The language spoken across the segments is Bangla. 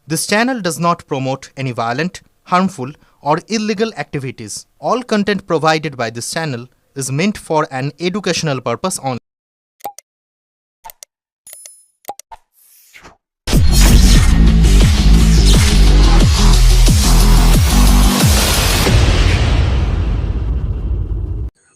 This channel does not promote any violent, harmful, or illegal activities. All content provided by this channel is meant for an educational purpose only.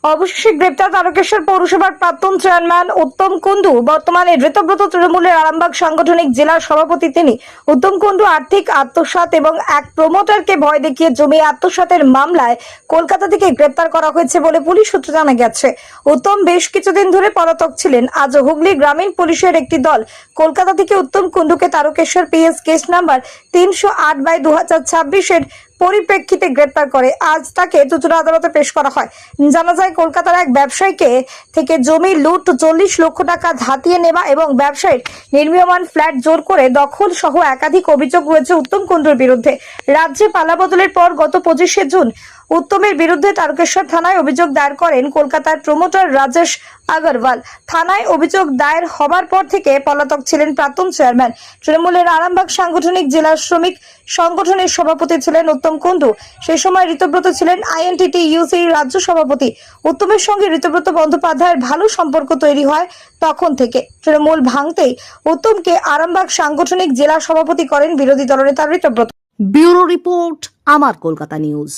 অবশেষে গ্রেপ্তার তারকেশ্বর পৌরসভার প্রাক্তন চেয়ারম্যান উত্তম কুন্ডু। বর্তমানে ধৃতব্রত তৃণমূলের আরামবাগ সাংগঠনিক জেলা সভাপতি তিনি। উত্তম কুন্ডু আর্থিক আত্মসাৎ এবং এক প্রমোটারকে ভয় দেখিয়ে জমি আত্মসাতের মামলায় কলকাতা থেকে গ্রেপ্তার করা হয়েছে বলে পুলিশ সূত্রে জানা গেছে। উত্তম বেশ কিছুদিন ধরে পলাতক ছিলেন। আজ হুগলি গ্রামীণ পুলিশের একটি দল কলকাতা থেকে উত্তম কুন্ডুকে তারকেশ্বর পিএস কেস নাম্বার 308/2026 এর পরিপ্রেক্ষিতে গ্রেপ্তার করে আজ তাকে চুঁচুড়া আদালতে পেশ করা হয়। জানা যায়, কলকাতার এক ব্যবসায়ীকে থেকে জমি লুট, 40 লক্ষ টাকা ধাতিয়ে নেওয়া এবং ব্যবসায়ীর নির্মীয়মান ফ্ল্যাট জোর করে দখল সহ একাধিক অভিযোগ রয়েছে উত্তম কুন্ডুর বিরুদ্ধে। রাজ্যে পালাবদলের পর গত 25শে জুন উত্তমের বিরুদ্ধে তারকেশ্বর থানায় অভিযোগ দায়ের করেন কলকাতার প্রমোটার রাজেশ আগরওয়াল। থানায় অভিযোগ দায়ের হবার পর থেকে পলাতক ছিলেন প্রাক্তন চেয়ারম্যান। তৃণমূলের আরামবাগ সাংগঠনিক জেলা শ্রমিক সংগঠনের সভাপতি ছিলেন উত্তম কুন্ডু। সেই সময় ঋতব্রত ছিলেন INTTUC রাজ্য সভাপতি। উত্তমের সঙ্গে ঋতব্রত বন্দ্যোপাধ্যায়ের ভালো সম্পর্ক তৈরি হয় তখন থেকে। তৃণমূল ভাঙতেই উত্তমকে আরামবাগ সাংগঠনিক জেলা সভাপতি করেন বিরোধী দলনেতা ঋতব্রত। ব্যুরো রিপোর্ট, আমার কলকাতা নিউজ।